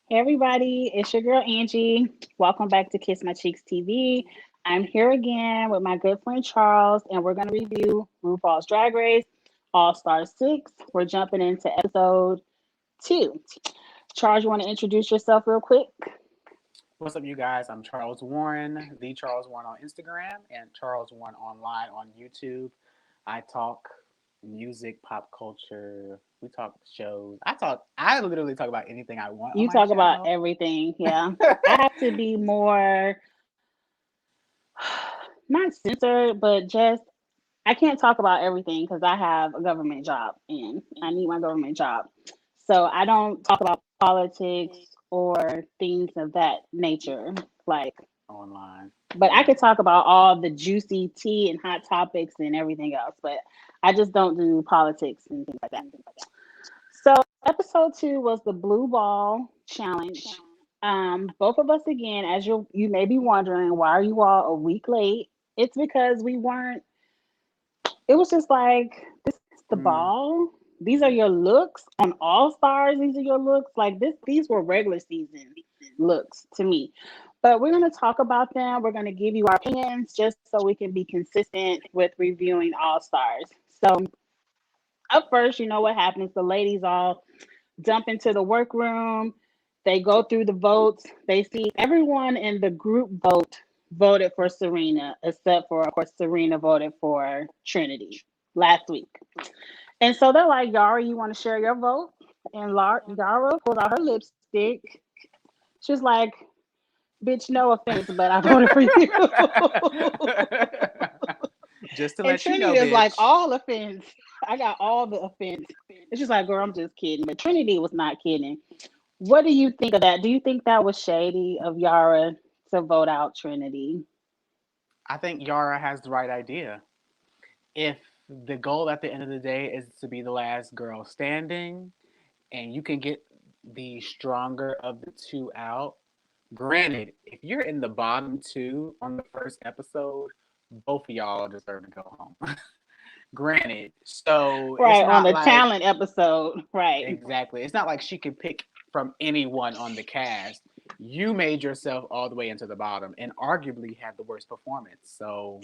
Hey everybody, it's your girl Angie. Welcome back to Kiss My Cheeks TV. I'm here again with my good friend Charles, and we're going to review RuPaul's Drag Race All Star 6. We're jumping into episode 2. Charles, you want to introduce yourself real quick? What's up, you guys? I'm Charles Warren, the Charles Warren on Instagram, and Charles Warren online on YouTube. I talk music, pop culture. We talk shows. I literally talk about anything I want on You my talk about channel. everything, yeah. I have to be more, not censored, but just I can't talk about everything because I have a government job and I need my government job. So I don't talk about politics or things of that nature. Like, Online. but I Yeah. could talk about all the juicy tea and hot topics and everything else, but I just don't do politics and things like that. So episode 2 was the blue ball challenge. Both of us again, as you may be wondering, why are you all a week late? It's because we weren't it was just like this is the Mm, ball. These are your looks on All Stars. These are your looks. Like this, these were regular season looks to me. But we're gonna talk about them. We're gonna give you our opinions just so we can be consistent with reviewing All Stars. So up first, you know what happens. The ladies all jump into the workroom. They go through the votes. They see everyone in the group voted for Serena, except for, of course, Serena voted for Trinity last week. And so they're like, Yara, you want to share your vote? And Yara pulls out her lipstick. She's like, bitch, no offense, but I voted for you. Just to And let you Trinity know, is like, bitch. all offense. I got all the offense. And she's like, girl, I'm just kidding. But Trinity was not kidding. What do you think of that? Do you think that was shady of Yara to vote out Trinity? I think Yara has the right idea. If the goal at the end of the day is to be the last girl standing, and you can get the stronger of the two out. Granted, if you're in the bottom two on the first episode, both of y'all deserve to go home. Granted, so it's Right, on not the like talent episode. Right. exactly. It's not like she can pick from anyone on the cast. You made yourself all the way into the bottom and arguably had the worst performance. So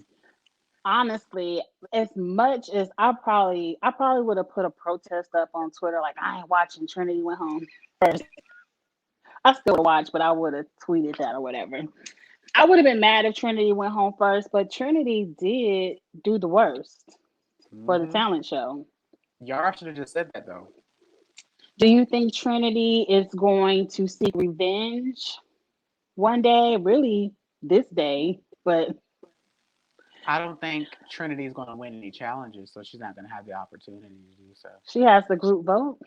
Honestly, as much as I probably would have put a protest up on Twitter like I ain't watching Trinity went home first. I still would watch, but I would have tweeted that or whatever. I would have been mad if Trinity went home first, but Trinity did do the worst for the mm-hmm. talent show. Yara should have just said that though. Do you think Trinity is going to seek revenge one day? Really, this day, but I don't think Trinity is going to win any challenges, so she's not going to have the opportunity to do so. she has the group vote.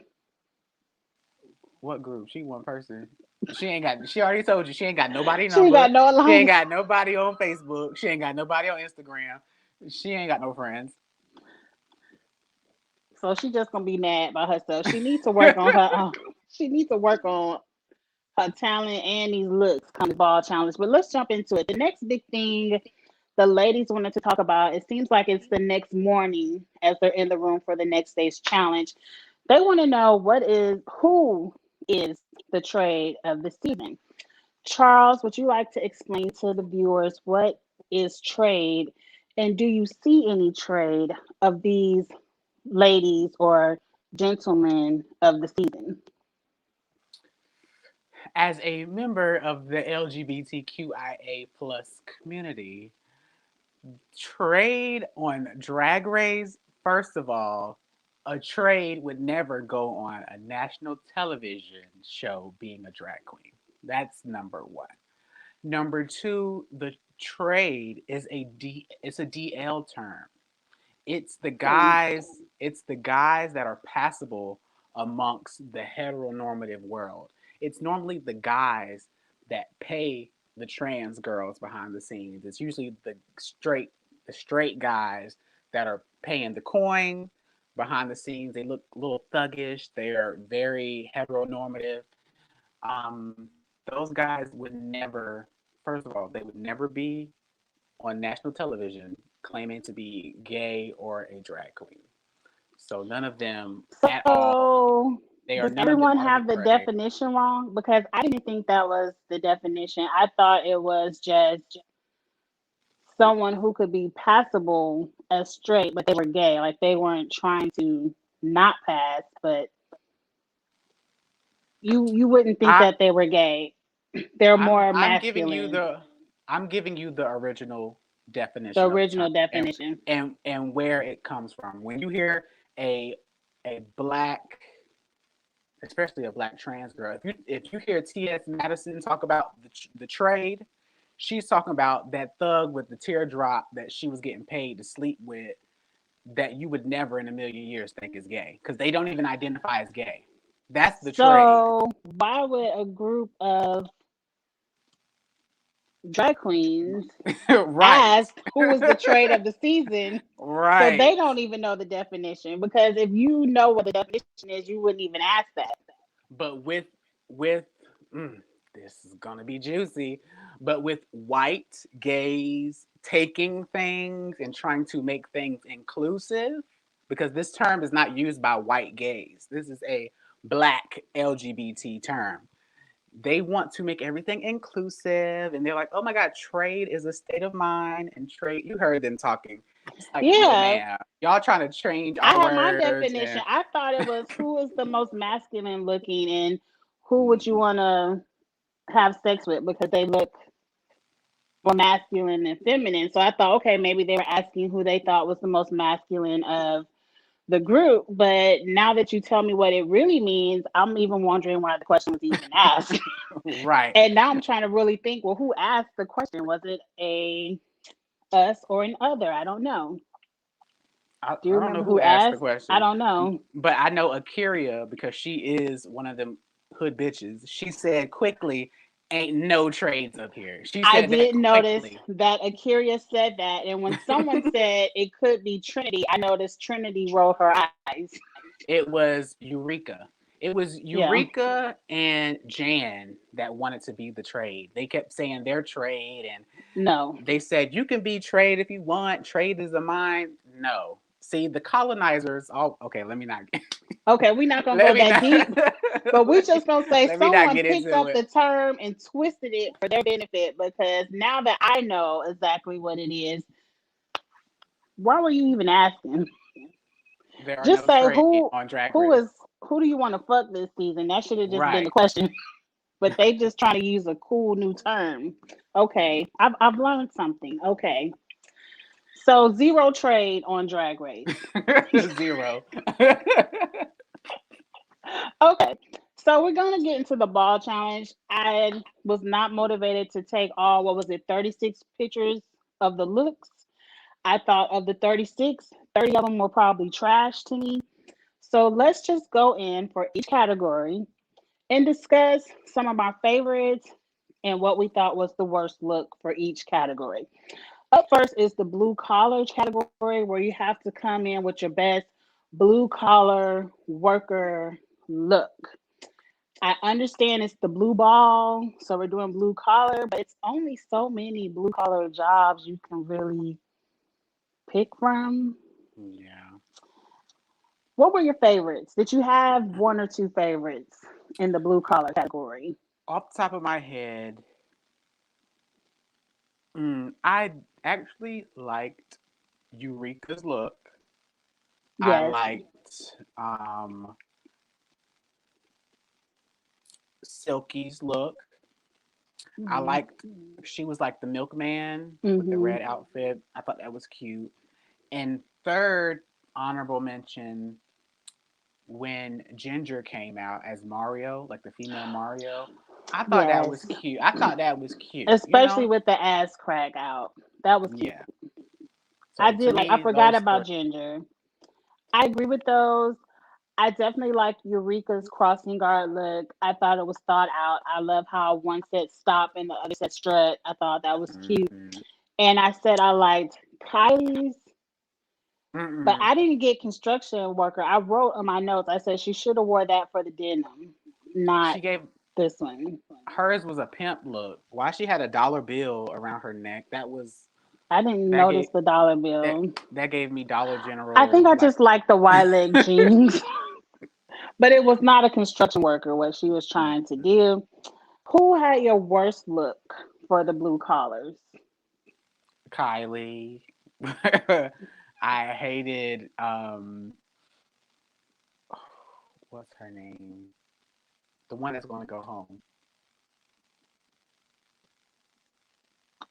What group? She one person. She ain't got. She already told you she ain't got nobody She number. got no She ain't alliance. got nobody on Facebook. She ain't got nobody on Instagram. She ain't got no friends. So she just gonna be mad by herself. She needs to work on her. She needs to work on her talent and these looks come the ball challenge. But let's jump into it. The next big thing the ladies wanted to talk about. It seems like it's the next morning as they're in the room for the next day's challenge. They want to know who is the trade of the season. Charles, would you like to explain to the viewers what is trade, and do you see any trade of these ladies or gentlemen of the season? As a member of the LGBTQIA plus community, trade on Drag Race. First of all, a trade would never go on a national television show being a drag queen. That's number one. Number two, the trade is it's a DL term. Hmm. It's the guys that are passable amongst the heteronormative world. It's normally the guys that pay the trans girls behind the scenes. It's usually the straight guys that are paying the coin behind the scenes. They look a little thuggish. They're very heteronormative. Those guys would never, first of all, they would never be on national television claiming to be gay or a drag queen. So none of them at all. So They are Does none of them everyone are the have the trade. definition wrong? Because I didn't think that was the definition. I thought it was just someone who could be passable as straight, but they were gay. Like they weren't trying to not pass, but you wouldn't think I that they were gay. They're I'm more I'm giving you masculine. the I'm giving you the original The definition of the term original definition. and where it comes from. When you hear a a black, especially a black trans girl, if you hear T.S. Madison talk about the trade, she's talking about that thug with the teardrop that she was getting paid to sleep with that you would never in a million years think is gay because they don't even identify as gay. That's the trade. So why would a group of drag queens Right. ask who was the trade of the season? So they Right. don't even know the definition because if you know what the definition is, you wouldn't even ask that. But with mm, this is gonna be juicy, but with white gays taking things and trying to make things inclusive, because this term is not used by white gays. This is a black LGBT term. They want to make everything inclusive and they're like, oh my God, trade is a state of mind and trade. You heard them talking. It's like, no, Yeah, ma'am. Y'all trying to change I our had my words definition. and I thought it was who is the most masculine looking and who would you mm, want to have sex with because they look more masculine and feminine. So I thought, okay, maybe they were asking who they thought was the most masculine of the group. But now that you tell me what it really means, I'm even wondering why the question was even asked. right. And now I'm trying to really think, well, who asked the question? Was it a us or an other? I don't know. Do you I don't know remember who who asked the asked? I question, don't know. but I know Akiria because she is one of them hood bitches. She said quickly, "Ain't no trades up here." She I said that did notice quickly. that Akiria said that. And when someone said it could be Trinity, I noticed Trinity rolled her eyes. It was Eureka. It was Yeah. Eureka and Jan that wanted to be the trade. They kept saying their trade, and No. they said you can be trade if you want. Trade is a mine. No. See, the colonizers. Oh, okay. Let me not. Okay, we're not gonna Let go me that not. deep, but we're just gonna say Let me not someone get picked into up it. the term and twisted it for their benefit because now that I know exactly what it is, why were you even asking? There are Just no say trade on Drag who Race. is who do you want to fuck this season? That should have just been the Right. question. But they just trying to use a cool new term. Okay, I've learned something. Okay, so zero trade on Drag Race. Zero. Okay, so we're gonna get into the ball challenge. I was not motivated to take all what was it, 36 pictures of the looks. I thought of the 36, 30 of them were probably trash to me. So let's just go in for each category and discuss some of our favorites and what we thought was the worst look for each category. Up first is the blue collar category where you have to come in with your best blue collar worker look. I understand it's the blue ball, so we're doing blue collar, but it's only so many blue collar jobs you can really pick from. Yeah. What were your favorites? Did you have one or two favorites in the blue collar category? Off the top of my head, I actually liked Eureka's look. I Yes. liked Silky's look. I Mm-hmm. liked she was like the milkman with the Mm-hmm. red outfit. I thought that was cute. And third honorable mention when Ginger came out as Mario, like the female Mario. I thought that Yes. was cute. I thought that was cute, you Especially know? with the ass crack out. That was cute. Yeah. I So to did like, I me, forgot those three. about Ginger. I agree with those. I definitely like Eureka's crossing guard look. I thought it was thought out. I love how one said stop and the other said strut. I thought that was cute. Mm-hmm. And I said I liked Kylie's, but Mm-mm. I didn't get construction worker. I wrote on my notes, I said she should have wore that for the denim, not She gave this one. hers was a pimp look. Why she had a dollar bill around her neck? I didn't That notice gave the dollar that bill. that gave me Dollar I think General I like just like the wide leg jeans. But it was not a construction worker what she was Mm, trying to do. Who had your worst look for the blue collars? Kylie. I hated what's her name? The one that's gonna go home.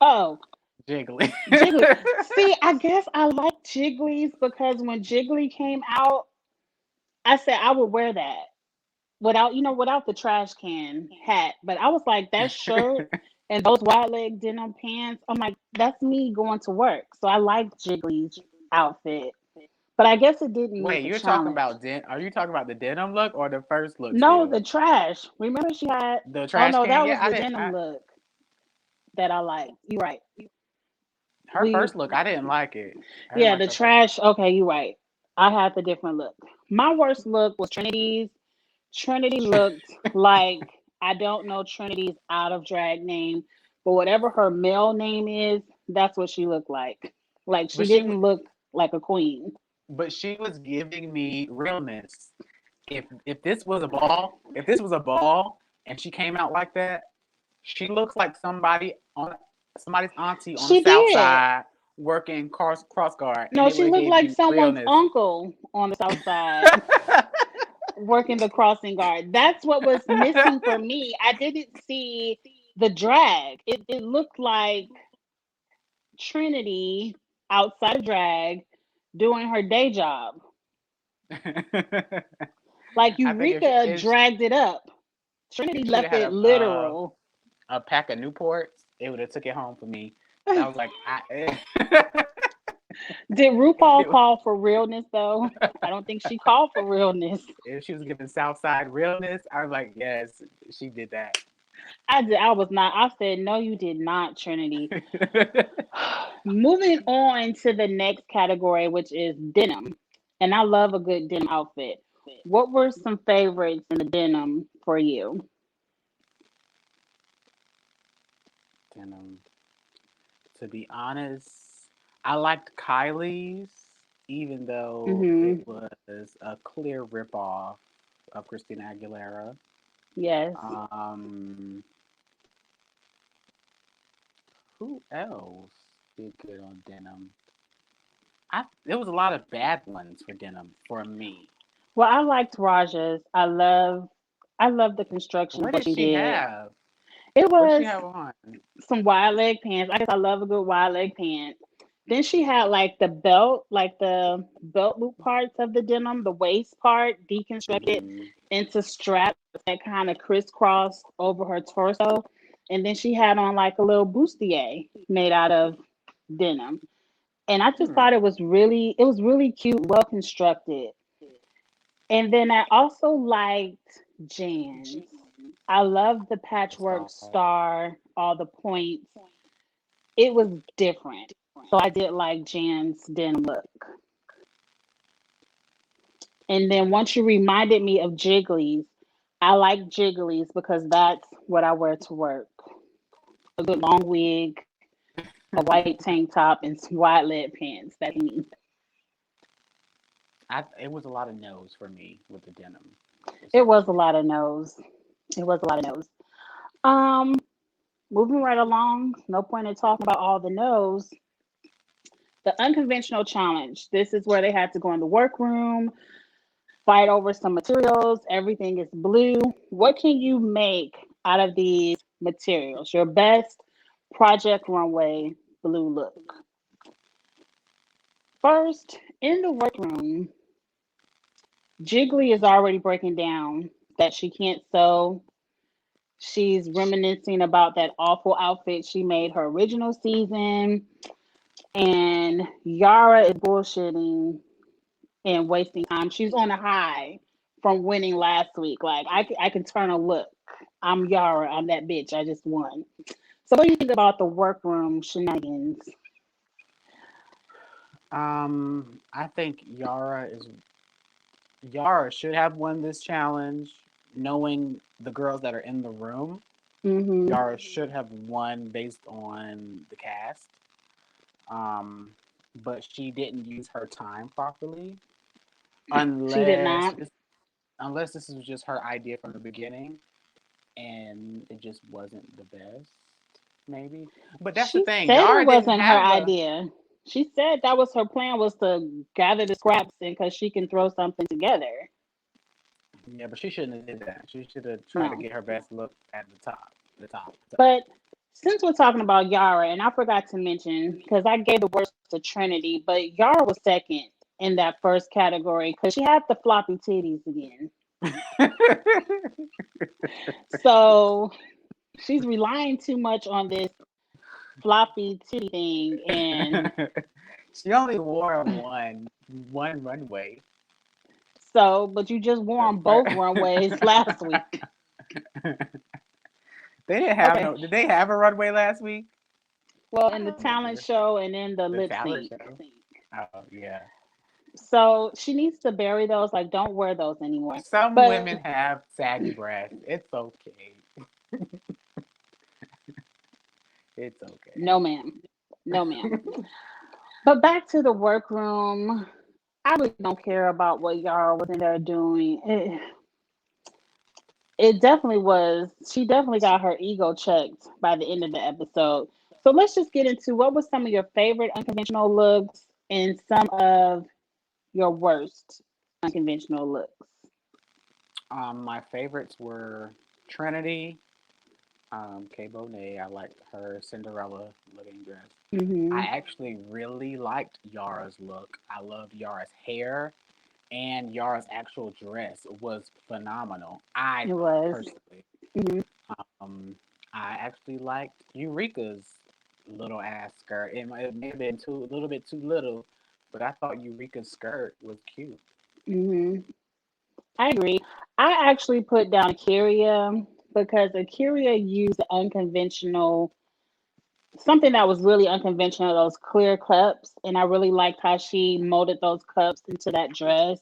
Oh, Jiggly. Jiggly. See, I guess I like Jiggly's because when Jiggly came out, I said I would wear that without, without the trash can hat. But I was like, that shirt and those wide leg denim pants, I'm like, that's me going to work. So I liked Jiggly's outfit. But I guess it didn't Wait, meet the you're talking challenge. about are you talking about the denim look or the first look No, still? the trash. Remember she had, The oh trash no, can? that Yeah, was I the didn't denim look that I liked. You're right. her We, first look, I didn't like it. I didn't yeah, like the her first. trash. Okay, you're right. I had the different look. My worst look was Trinity's. Trinity looked like, I don't know Trinity's out of drag name, but whatever her male name is, that's what she looked like. Like she But she didn't look like a queen. but she was giving me realness. If this was a ball and she came out like that, she looks like somebody's auntie on the She south did. side working cross guard, and No, it would she have looked gave like you someone's realness. uncle on the south side working the crossing guard. That's what was missing for me. I didn't see the drag. It looked like Trinity outside of drag doing her day job. Like I think Eureka dragged it up. Trinity if she'd have left had it literal. a pack of Newports, it would have took it home for me. I was like, Did RuPaul it, call for realness though? I don't think she called for realness. if she was giving Southside realness, I was like, yes, she did that. I did. I was not. I said no. You did not, Trinity. Moving on to the next category, which is denim, and I love a good denim outfit. What were some favorites in the denim for you? And to be honest, I liked Kylie's, even though it Hmm. was a clear ripoff of Christina Aguilera. Yes. Um, who else did good on denim? There was a lot of bad ones for denim for me. Well, I liked Raja's. I love the construction of What what did she she did. have? It What did she was have on? some wide leg pants. I guess I love a good wide leg pant. Then she had like the belt, like the belt loop parts of the denim, the waist part deconstructed Hmm. into straps that kind of crisscrossed over her torso. And then she had on like a little bustier made out of denim. And I just Hmm. thought it was really cute, well constructed. And then I also liked Jan's. I love the The patchwork star. star, all the points. It was different. So I did like Jan's denim look. And then once you reminded me of Jiggly's, I like Jiggly's because that's what I wear to work. A good long wig, a white tank top, and some wide leg pants. That's me. It was a lot of no's for me with the denim for It some was a reason. lot of no's. It was a lot of no's. Um, Moving right along. No point in talking about all the no's. The unconventional challenge. This is where they had to go in the workroom, fight over some materials. Everything is blue. What can you make out of these materials? Your best project runway blue look. First, in the workroom, Jiggly is already breaking down that she can't sew. She's reminiscing about that awful outfit she made her original season. And Yara is bullshitting and wasting time. She's on a high from winning last week. Like, I can turn a look. I'm Yara. I'm that bitch. I just won. So, what do you think about the workroom shenanigans? I think Yara should have won this challenge, knowing the girls that are in the room. Hmm. Yara should have won based on the cast. Um, but she didn't use her time properly, She did unless not. unless this was just her idea from the beginning and it just wasn't the best, maybe. But that's the She thing. said it Yara didn't wasn't her have a. idea. She said that was her plan, was to gather the scraps and because she can throw something together. Yeah, but she shouldn't have did that. She should have tried to No. get her best look at the top. The top. The top. But since we're talking about Yara, and I forgot to mention, because I gave the worst to Trinity, but Yara was second in that first category because she had the floppy titties again. So she's relying too much on this floppy titty thing. And She only wore one runway. so, but you just wore The on both fir- runways last week. They didn't have Okay. no. Did they have a runway last week? Well, I in the don't talent remember show and in the the lip talent sync. show. Oh yeah. So she needs to bury those. Like, don't wear those anymore. Some But women have saggy breasts. It's okay. It's okay. no, ma'am. No, ma'am. But back to the workroom. I really don't care about what y'all was in there doing. It definitely was. She definitely got her ego checked by the end of the episode. So let's just get into what was some of your favorite unconventional looks and some of your worst unconventional looks. My favorites were Trinity, Kay Bonet. I liked her Cinderella looking dress. I Hmm. actually really liked Yara's look. I loved Yara's hair, and Yara's actual dress was phenomenal. I It thought was. personally. Hmm. Um, I actually liked Eureka's little ass skirt. It may have been too a little bit too little, but I thought Eureka's skirt was cute. Hmm. I agree. I actually put down Akira because Akira used unconventional, something that was really unconventional, those clear cups. And I really liked how she molded those cups into that dress.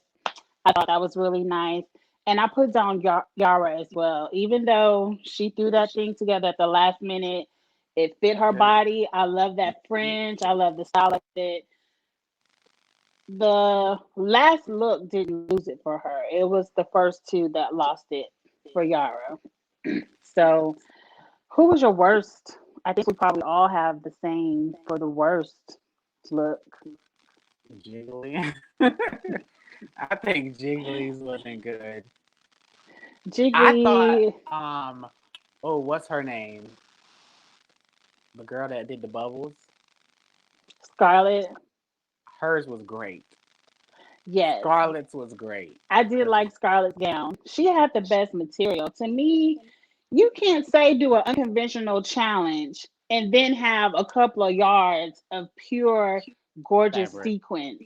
I thought that was really nice. And I put down Yara as well. Even though she threw that thing together at the last minute, it fit her body. I love that fringe. I love the style of it. The last look didn't lose it for her. It was the first two that lost it for Yara. So, who was your worst? I think we probably all have the same for the worst look. Jiggly. I think Jiggly's wasn't good. I thought, Jiggly, oh, what's her name? The girl that did the bubbles. Scarlet, Hers was great. yes. Scarlett's was great. I did Cause like Scarlett's gown. She had the best material. To me, you can't say do an unconventional challenge and then have a couple of yards of pure, gorgeous fabric. sequence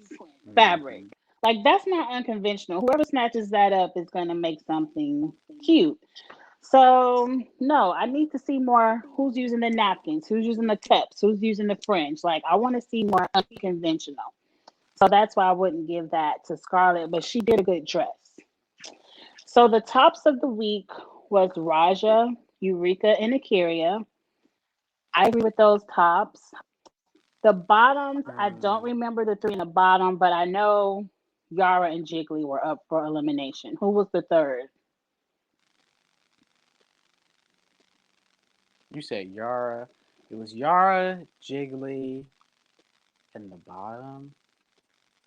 fabric. Hmm. Like, that's not unconventional. Whoever snatches that up is going to make something cute. So, no, I need to see more who's using the napkins, who's using the cups, who's using the fringe. Like, I want to see more unconventional. So that's why I wouldn't give that to Scarlett, but she did a good dress. So the tops of the week was Raja, Eureka, and Akira. I agree with those tops. The bottoms, I don't Um, remember the three in the bottom, but I know Yara and Jiggly were up for elimination. Who was the third? you said Yara. It was Yara, Jiggly, and the bottom.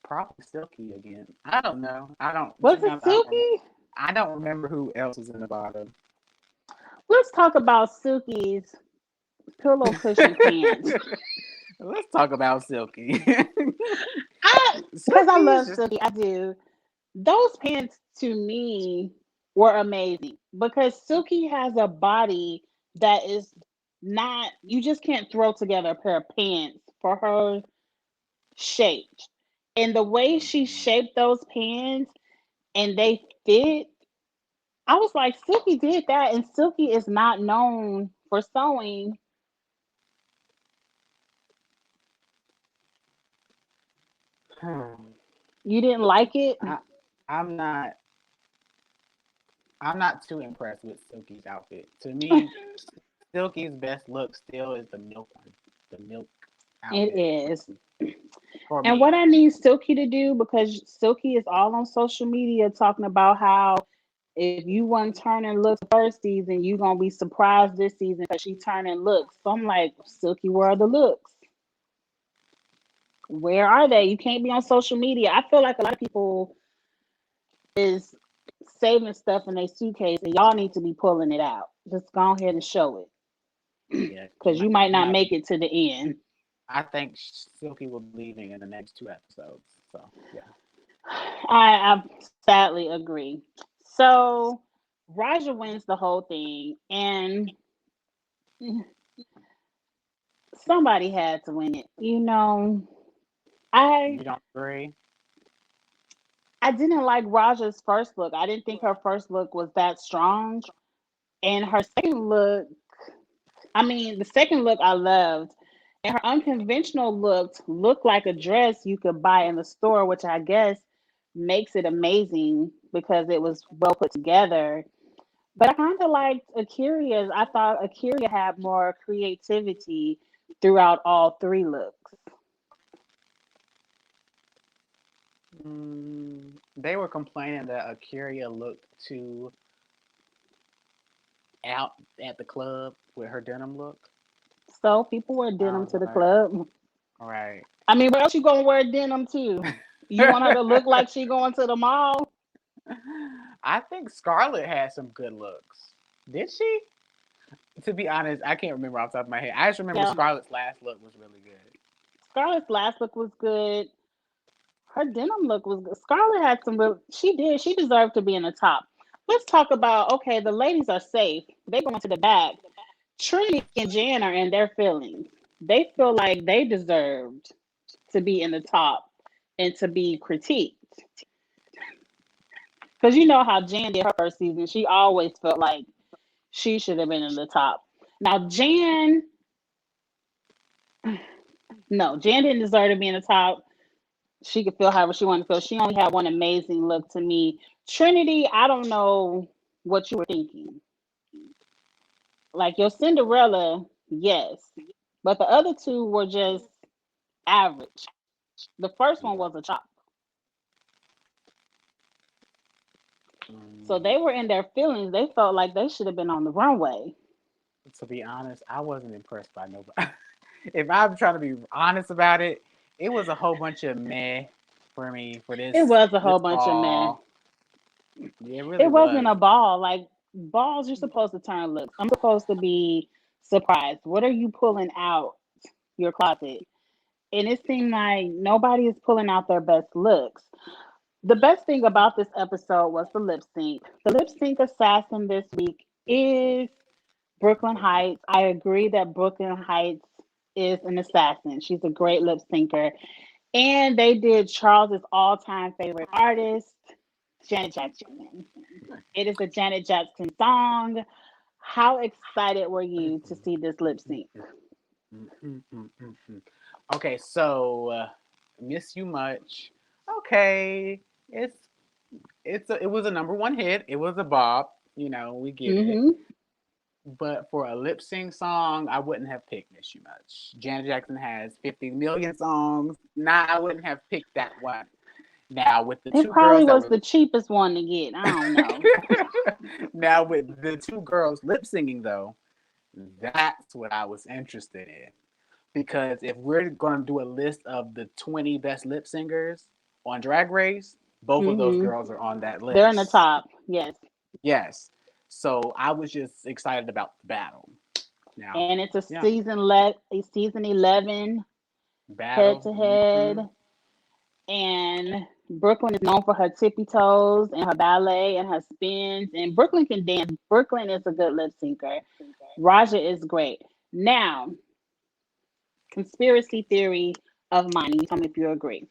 Probably Silky again. I don't know. I don't. Was it Sometimes I don't. Silky? I don't remember who else was in the bottom. Let's talk about Silky's pillow cushion pants. Let's talk about Silky. Because I Silky is love just. Silky, I do. Those pants to me were amazing because Silky has a body that is not, you just can't throw together a pair of pants for her shape. And the way she Mhm. shaped those pants and they fit, I was like, Silky did that, and Silky is not known for sewing. You didn't like it? I, I'm not. I'm not too impressed with Silky's outfit. To me, Silky's best look still is the milk one, the milk It outfit is. for And me. what I need Silky to do, because Silky is all on social media talking about how If you weren't turning looks first season, you gonna be surprised this season because she turning looks. So I'm like, Silky, where are the looks? Where are they? You can't be on social media. I feel like a lot of people is saving stuff in their suitcase, and y'all need to be pulling it out. Just go ahead and show it, Yeah, because you might you not might. make it to the end. I think Silky will be leaving in the next 2 episodes. So yeah. I sadly agree. So Raja wins the whole thing, and somebody had to win it. I You don't agree? I didn't like Raja's first look. I didn't think her first look was that strong, and her second look. I mean, the second look I loved, and her unconventional looked like a dress you could buy in the store, which I guess makes it amazing because it was well put together. But I kind of liked Akira's. I thought Akira had more creativity throughout all three looks. They were complaining that Akira looked too out at the club with her denim look. So people wear I denim was to the like, club. all right. I mean, where else you gonna wear denim to? You want her to look like she going to the mall? I think Scarlett had some good looks. Did she? To be honest, I can't remember off the top of my head. I just remember Yeah. Scarlett's last look was really good. Scarlett's last look was good. Her denim look was good. Scarlett had some real. She did. She deserved to be in the top. Let's talk about, okay, the ladies are safe. They going to the back. Trinity and Jan are in their feelings. They feel like they deserved to be in the top and to be critiqued. Because you know how Jan did her first season. She always felt like she should have been in the top. Now, Jan, no, Jan didn't deserve to be in the top. She could feel however she wanted to feel. She only had one amazing look to me. Trinity, I don't know what you were thinking. Like your Cinderella, yes. But the other two were just average. The first one Yeah. was a chop. So Mm, they were in their feelings. They felt like they should have been on the runway. to be honest, I wasn't impressed by nobody. If I'm trying to be honest about it, it was a whole bunch of meh for me for It this was a this whole bunch of men. fall. Yeah, it really It wasn't was. a ball. Like balls, you're supposed to turn looks. I'm supposed to be surprised. What are you pulling out your closet? And it seemed like nobody is pulling out their best looks. The best thing about this episode was the lip sync. The lip sync assassin this week is Brooklyn Heights. I agree that Brooklyn Heights is an assassin. She's a great lip syncer. And they did Charles's all time favorite artist, Janet Jackson. It is a Janet Jackson song. How excited were you to see this lip sync? Okay, so miss you much. Okay, it's it was a number one hit. It was a bop. We get it. Hmm. But for a lip sync song, I wouldn't have picked Miss You Much. Janet Jackson has 50 million songs. Nah, I wouldn't have picked that one. Now with the It two probably girls that was were the cheapest one to get. I don't know. now with the two girls lip singing though, that's what I was interested in. Because if we're gonna do a list of the 20 best lip singers on Drag Race, both of those Hmm. girls are on that They're in the list. top. Yes. Yes. So I was just excited about the battle. Now, And it's a yeah, season 11 head battle. to head. And Brooklyn is known for her tippy toes and her ballet and her spins. And Brooklyn can dance. Brooklyn is a good lip syncer. Raja is great. Now, conspiracy theory of mine. And you tell me if you agree.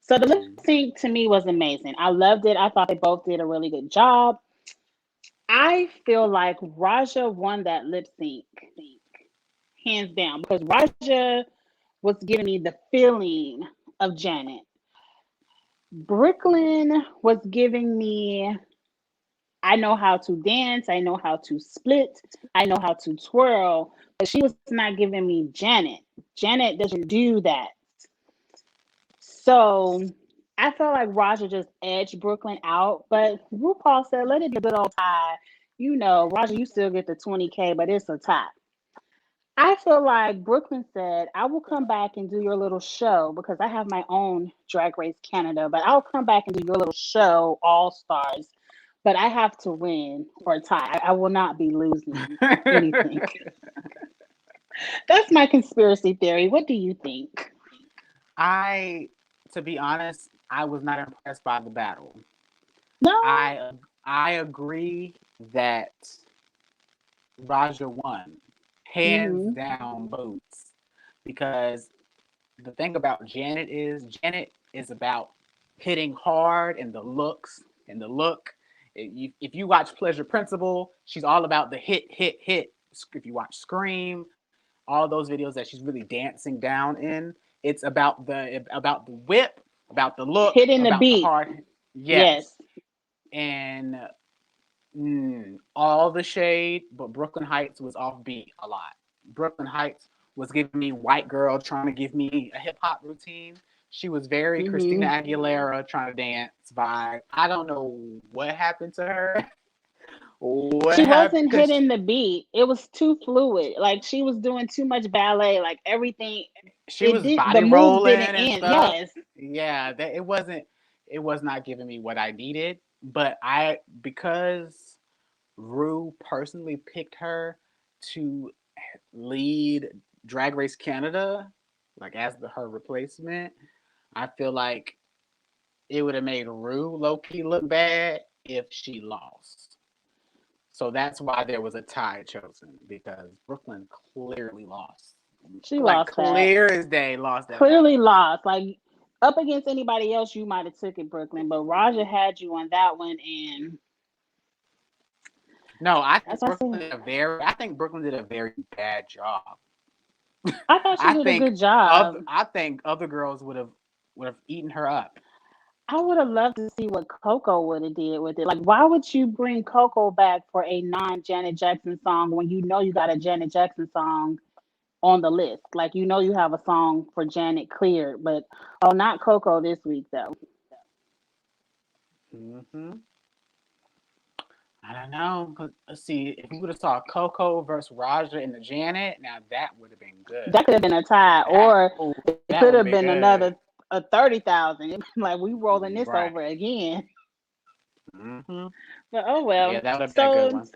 So the lip sync to me was amazing. I loved it. I thought they both did a really good job. I feel like Raja won that lip sync hands down because Raja was giving me the feeling of Janet. Brooklyn was giving me, I know how to dance, I know how to split, I know how to twirl, but she was not giving me Janet. Janet doesn't do that. So I felt like Raja just edged Brooklyn out, but RuPaul said, let it be a good old tie. You know, Raja, you still get the 20K, but it's a tie. I feel like Brooklyn said, I will come back and do your little show because I have my own Drag Race Canada, but I'll come back and do your little show, All Stars. But I have to win or tie. I will not be losing anything. That's my conspiracy theory. What do you think? I, to be honest, I was not impressed by the battle. No. I agree that Raja won, hands Hmm. down, boots, because the thing about Janet is about hitting hard and the looks and the look. If you watch Pleasure Principle, she's all about the hit, hit, hit. If you watch Scream, all those videos that she's really dancing down in, it's about the whip, about the look, Hitting the about the beat. hard. Yes. Yes, and all the shade, but Brooklyn Heights was offbeat a lot. Brooklyn Heights was giving me white girl trying to give me a hip hop routine. She was very Christina Hmm. Aguilera trying to dance vibe. I don't know what happened to her. What She happened? wasn't hitting the beat. It was too fluid. Like she was doing too much ballet. Like everything, She it was did. The body moves rolling didn't and end. stuff. Yes. Yeah, that it wasn't. It was not giving me what I needed. But I because Rue personally picked her to lead Drag Race Canada, like as her replacement, I feel like it would have made Rue low key look bad if she lost. So that's why there was a tie chosen because Brooklyn clearly lost. She Like lost that. clear as day, lost that Clearly battle. lost. Like up against anybody else, you might have took it, Brooklyn. But Raja had you on that one, and No, I think that's what I Brooklyn said. did a very. I think Brooklyn did a very bad job. I thought she I did a think good job. I think other girls would have eaten her up. I would have loved to see what Coco would have did with it. Like, why would you bring Coco back for a non-Janet Jackson song when you know you got a Janet Jackson song on the list? Like, you know you have a song for Janet cleared, but oh, not Coco this week though. Hmm. I don't know. Let's see. If we would have saw Coco versus Raja and the Janet, now that would have been good. That could have been a tie, That or oh, it that could would have have been been another good. a 30,000. Like we rolling this Right. over again. Hmm. But oh Yeah, well. that would have been a good So one.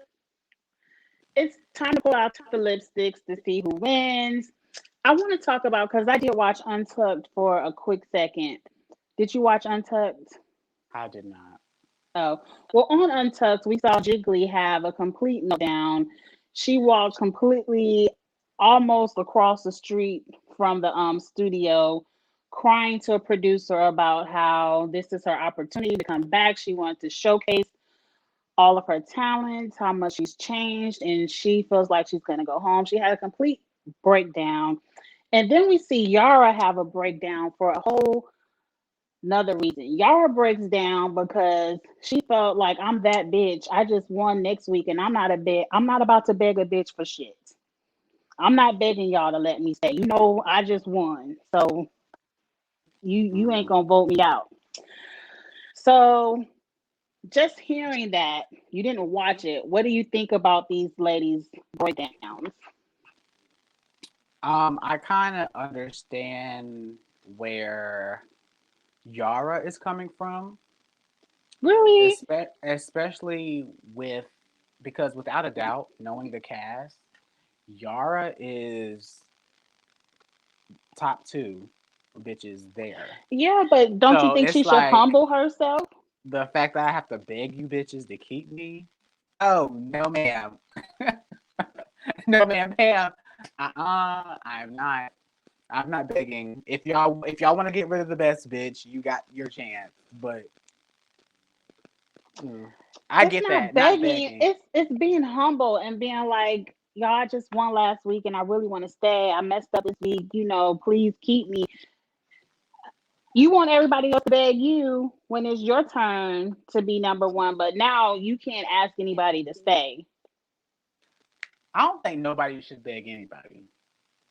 it's time to pull out the lipsticks to see who wins. I want to talk about because I did watch Untucked for a quick second. Did you watch Untucked? I did not. Oh, well, on Untucked, we saw Jiggly have a complete meltdown. She walked completely almost across the street from the studio, crying to a producer about how this is her opportunity to come back. She wanted to showcase all of her talents, how much she's changed, and she feels like she's going to go home. She had a complete breakdown. And then we see Yara have a breakdown for a whole another reason. Yara breaks down because she felt like I'm that bitch. I just won next week and I'm not about to beg a bitch for shit. I'm not begging y'all to let me stay. You know I just won. So you ain't Mm. gonna vote me out. So just hearing that, you didn't watch it. What do you think about these ladies' breakdowns? I kind of understand where Yara is coming from, Really? especially with because without a doubt, knowing the cast, Yara is top two bitches there. Yeah, but don't you So think she it's should like humble herself? the fact that I have to beg you bitches to keep me. Oh no, ma'am. No, ma'am, ma'am. I'm not. I'm not begging. If y'all want to get rid of the best bitch, you got your chance. But mm, I It's get not that. Not begging. begging. It's being humble and being like, y'all, I just won last week and I really want to stay. I messed up this week. You know, please keep me. You want everybody else to beg you when it's your turn to be number one, but now you can't ask anybody to stay. I don't think nobody should beg anybody.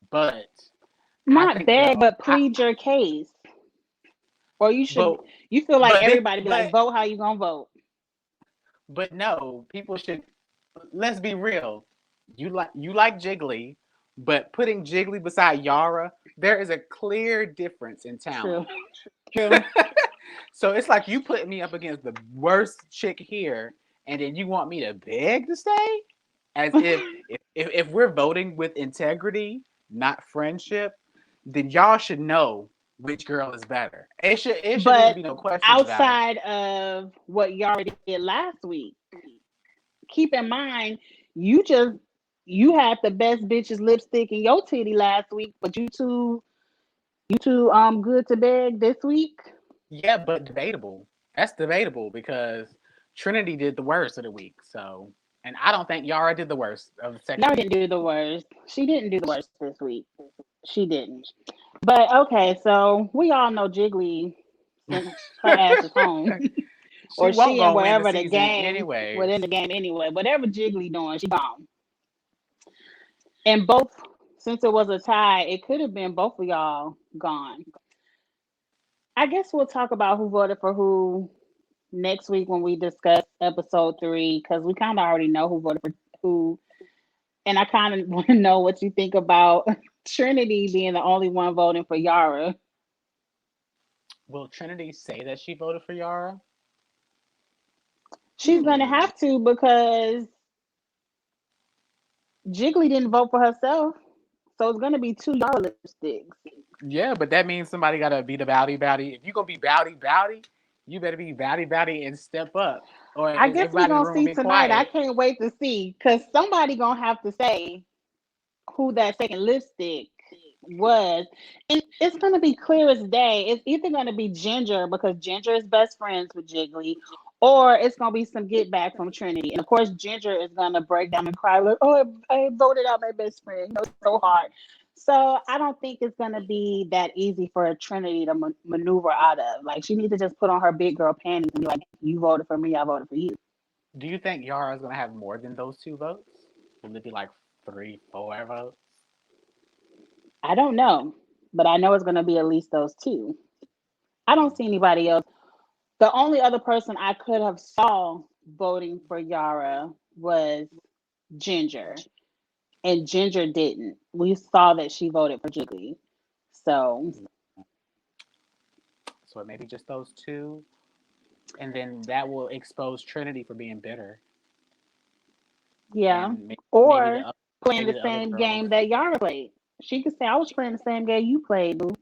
But I Not think there. beg, but plead your case. Or But you feel like but this everybody be like, vote how you gonna vote. but no, people should, let's be real. You like Jiggly, but putting Jiggly beside Yara, there is a clear difference in talent. True, true. So it's like you put me up against the worst chick here, and then you want me to beg to stay? As if we're voting with integrity, not friendship, then y'all should know which girl is better. It shouldn't even But be no questions about it. outside of what Yara did last week, keep in mind you just you had the best bitches lipstick in your titty last week, but you too good to beg this week. Yeah, but debatable. That's debatable because Trinity did the worst of the week. So, and I don't think Yara did the worst of the second Yara week. didn't do the worst. She didn't do the worst this week. She didn't. But okay, so we all know Jiggly since her ass is home. She Or won't she in go win the wherever the season game anyways. within the game anyway. Whatever Jiggly doing, she gone. And both, since it was a tie, it could have been both of y'all gone. I guess we'll talk about who voted for who next week when we discuss episode 3, because we kind of already know who voted for who. And I kind of want to know what you think about Trinity being the only one voting for Yara. Will Trinity say that she voted for Yara? She's going to Hmm. have to because Jiggly didn't vote for herself. So it's going to be two Yara lipsticks. Yeah, but that means somebody gotta be the bowdy bowdy. If you gonna be bowdy bowdy, you better be bowdy bowdy and step up, or I is guess we're everybody in the going to room gonna see be tonight. I quiet? can't wait to see because somebody going to have to say who that second lipstick was. And it's going to be clear as day. It's either going to be Ginger because Ginger is best friends with Jiggly, or it's going to be some get back from Trinity. And of course, Ginger is going to break down and cry, like, oh, I voted out my best friend. It's so hard. So I don't think it's going to be that easy for Trinity to maneuver out of. Like, she needs to just put on her big girl panties and be like, you voted for me, I voted for you. Do you think Yara's gonna have more than those two votes? Will it be like three, four votes? I don't know, but I know it's going to be at least those two. I don't see anybody else. The only other person I could have saw voting for Yara was Ginger, and Ginger didn't. We saw that she voted for Jiggly. So So maybe just those two, and then that will expose Trinity for being bitter, yeah, and maybe or the playing maybe the the other same girls. game that Yara played. She could say, "I was playing the same game you played, boo."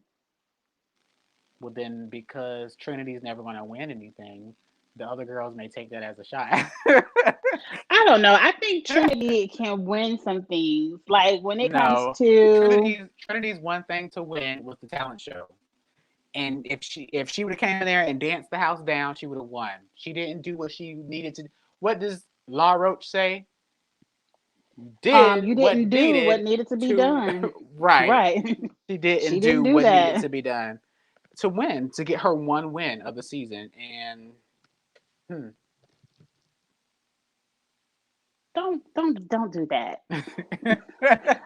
Well, then because Trinity's never gonna win anything, the other girls may take that as a shot. I don't know. I think Trinity can win some things. Like when it comes No, to Trinity's one thing to win was the talent show. And if she would have came in there and danced the house down, she would have won. She didn't do what she needed to. What does La Roche say? Did you what didn't do what needed needed to be to done. right. Right. She She didn't didn't do do what needed that. to be done to win, to get her one win of the season. And hmm. Don't do that.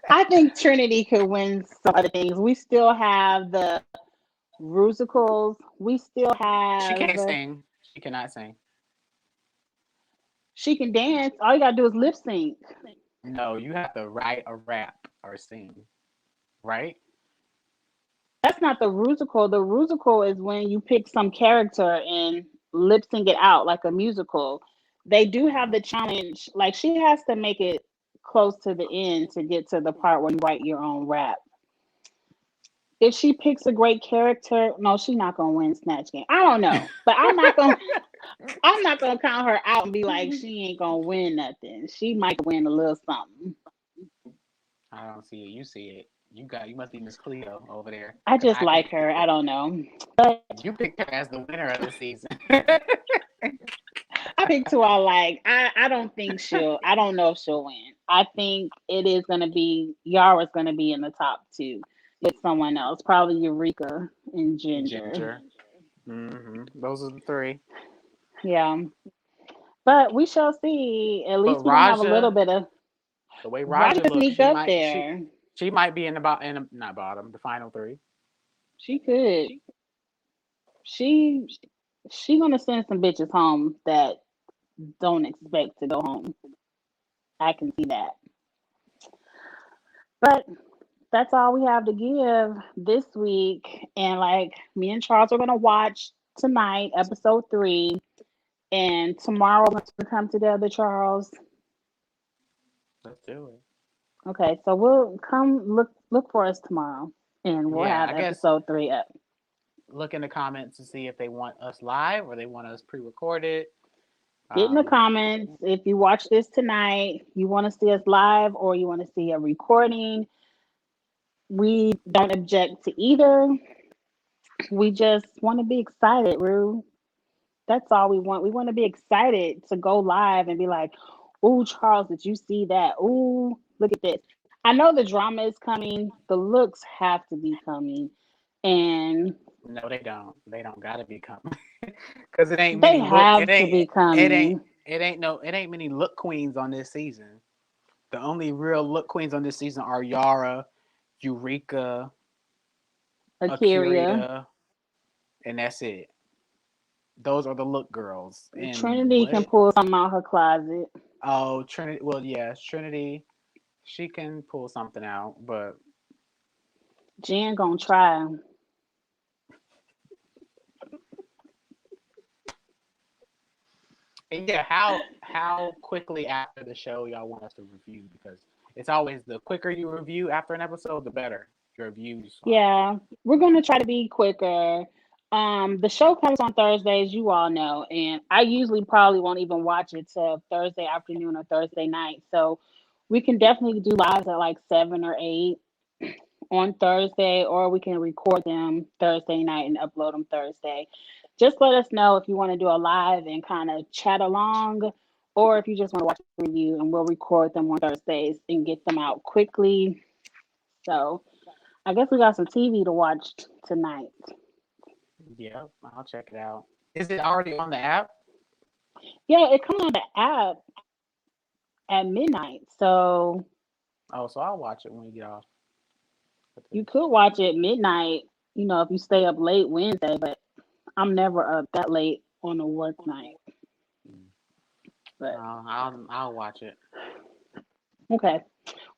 I think Trinity could win some other things. We still have the musicals. We still She have. can't sing. She cannot sing. She can dance. All you gotta do is lip sync. No, you have to write a rap or sing, right? That's not the musical. The musical is when you pick some character and lip sync it out like a musical. They do have the challenge. Like she has to make it close to the end to get to the part where you write your own rap. If she picks a great character, no, she's not gonna win Snatch Game. I don't know, but I'm not gonna count her out and be like she ain't gonna win nothing. She might win a little something. I don't see it. You see it. You must be Miss Cleo over there I because just I can't like see her. I it. don't know, but You picked her as the winner of the season. I picked who I like. I don't think she'll. I don't know if she'll win. I think it is gonna be Yara's gonna be in the top two with someone else, probably Eureka and Ginger. Ginger. Those are the three. Yeah, but we shall see. At But least we're gonna have a little Raja, bit of the way Raja Raja looks, sneak up there. she might be in the not bottom, the final three. She could. She she gonna send some bitches home that don't expect to go home. I can see that. But that's all we have to give this week. And like me and Charles are gonna watch tonight, episode 3. And tomorrow we're gonna come together, Charles. Let's do it. Okay, so we'll come look for us tomorrow and we'll Yeah, have I guess episode 3 up. look in the comments to see if they want us live or they want us pre-recorded. Get in the Um, comments if you watch this tonight, you want to see us live or you want to see a recording. We don't object to either. We just want to be excited, Rue. That's all we want. We want to be excited to go live and be like, "Ooh, Charles, did you see that? Ooh, look at this." I know the drama is coming. The looks have to be coming, and no, they don't. They don't gotta be coming because it ain't they many look. have to be It ain't. coming. It ain't many look queens on this season. The only real look queens on this season are Yara, Eureka, Akira, Akira, and that's it. Those are the look girls. And Trinity can what? pull something out her closet. Oh, Trinity. Well, yes, Trinity. She can pull something out, but Jen gonna try. and yeah, how quickly after the show y'all want us to review? Because it's always the quicker you review after an episode, the better your reviews are. Yeah, we're gonna try to be quicker. The show comes on Thursdays, you all know, and I usually probably won't even watch it till Thursday afternoon or Thursday night. So we can definitely do lives at like 7 or 8 on Thursday, or we can record them Thursday night and upload them Thursday. Just let us know if you want to do a live and kind of chat along, or if you just want to watch the review and we'll record them on Thursdays and get them out quickly. So I guess we got some TV to watch tonight. Yep, I'll check it out. Is it already on the app? Yeah, it comes on the app at midnight. So Oh, so I'll watch it when we get off with you this. could watch it midnight, if you stay up late Wednesday, but I'm never up that late on a work night. Mm. But I'll watch it. okay.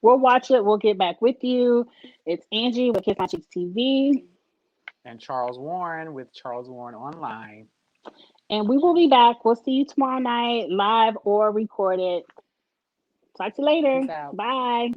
We'll watch it. We'll get back with you. It's Angie with Kiss My Cheeks TV. And Charles Warren with Charles Warren Online. And we will be back. We'll see you tomorrow night, live or recorded. Talk to you Peace later. out. Bye.